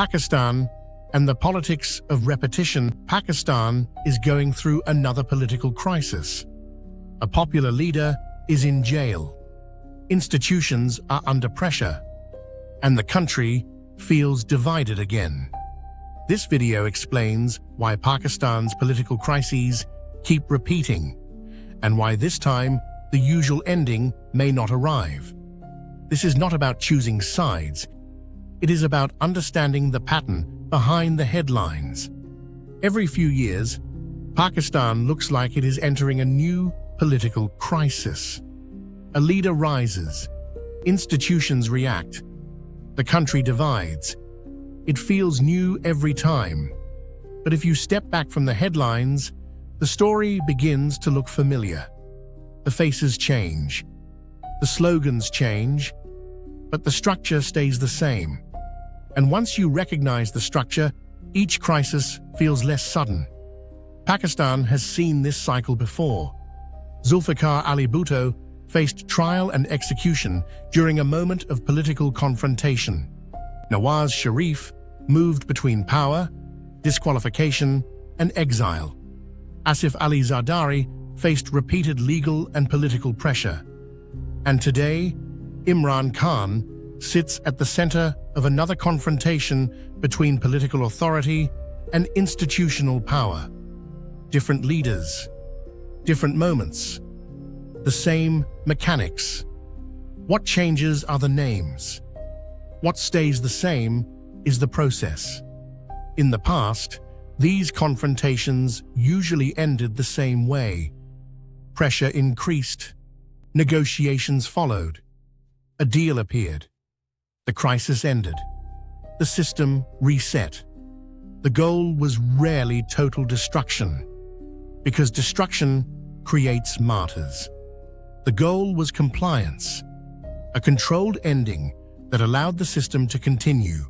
Pakistan and the politics of repetition. Pakistan is going through another political crisis. A popular leader is in jail. Institutions are under pressure, and the country feels divided again. This video explains why Pakistan's political crises keep repeating, and why this time the usual ending may not arrive. This is not about choosing sides. It is about understanding the pattern behind the headlines. Every few years, Pakistan looks like it is entering a new political crisis. A leader rises, institutions react, the country divides. It feels new every time. But if you step back from the headlines, the story begins to look familiar. The faces change, the slogans change, but the structure stays the same. And once you recognize the structure, each crisis feels less sudden. Pakistan has seen this cycle before. Zulfikar Ali Bhutto faced trial and execution during a moment of political confrontation. Nawaz Sharif moved between power, disqualification, and exile. Asif Ali Zardari faced repeated legal and political pressure. And today, Imran Khan sits at the center of another confrontation between political authority and institutional power. Different leaders, different moments, the same mechanics. What changes are the names. What stays the same is the process. In the past, these confrontations usually ended the same way. Pressure increased, negotiations followed, a deal appeared. The crisis ended. The system reset. The goal was rarely total destruction, because destruction creates martyrs. The goal was compliance, a controlled ending that allowed the system to continue.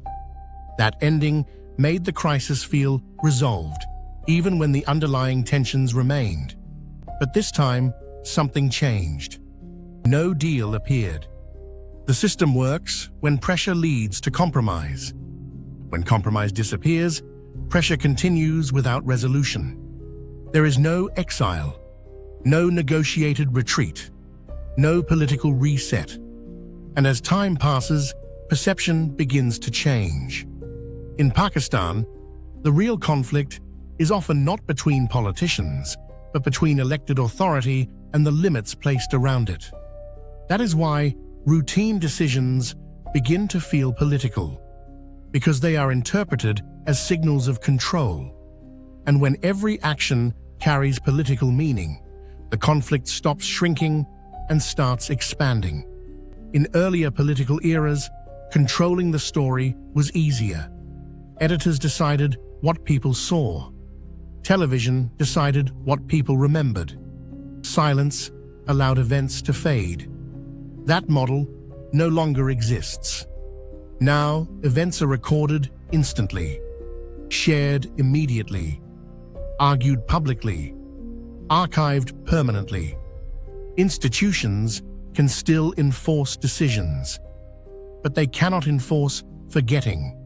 That ending made the crisis feel resolved, even when the underlying tensions remained. But this time, something changed. No deal appeared. The system works when pressure leads to compromise. When compromise disappears, pressure continues without resolution. There is no exile, no negotiated retreat, no political reset. And as time passes, perception begins to change. In Pakistan, the real conflict is often not between politicians, but between elected authority and the limits placed around it. That is why routine decisions begin to feel political, because they are interpreted as signals of control. And when every action carries political meaning, the conflict stops shrinking and starts expanding. In earlier political eras, controlling the story was easier. Editors decided what people saw. Television decided what people remembered. Silence allowed events to fade. That model no longer exists. Now, events are recorded instantly, shared immediately, argued publicly, archived permanently. Institutions can still enforce decisions, but they cannot enforce forgetting.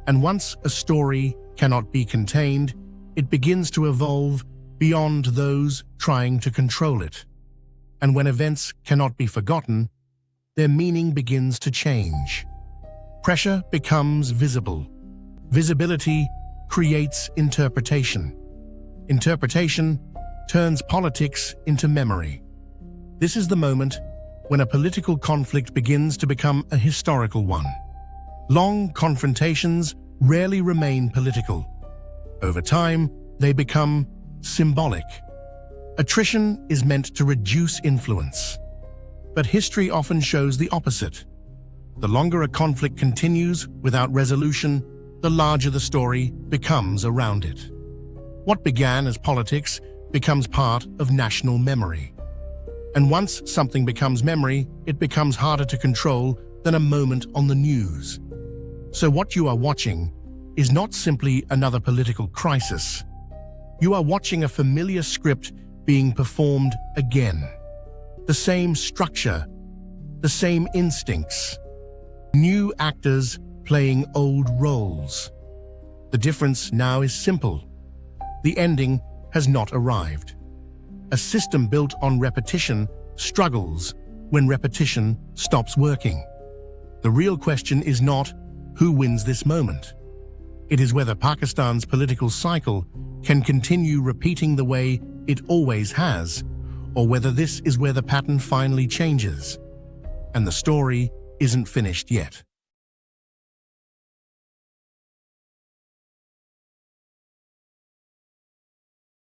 And once a story cannot be contained, it begins to evolve beyond those trying to control it. And when events cannot be forgotten, their meaning begins to change. Pressure becomes visible. Visibility creates interpretation. Interpretation turns politics into memory. This is the moment when a political conflict begins to become a historical one. Long confrontations rarely remain political. Over time, they become symbolic. Attrition is meant to reduce influence. But history often shows the opposite. The longer a conflict continues without resolution, the larger the story becomes around it. What began as politics becomes part of national memory. And once something becomes memory, it becomes harder to control than a moment on the news. So what you are watching is not simply another political crisis. You are watching a familiar script being performed again. The same structure, the same instincts. New actors playing old roles. The difference now is simple. The ending has not arrived. A system built on repetition struggles when repetition stops working. The real question is not who wins this moment. It is whether Pakistan's political cycle can continue repeating the way it always has, or whether this is where the pattern finally changes. And the story isn't finished yet.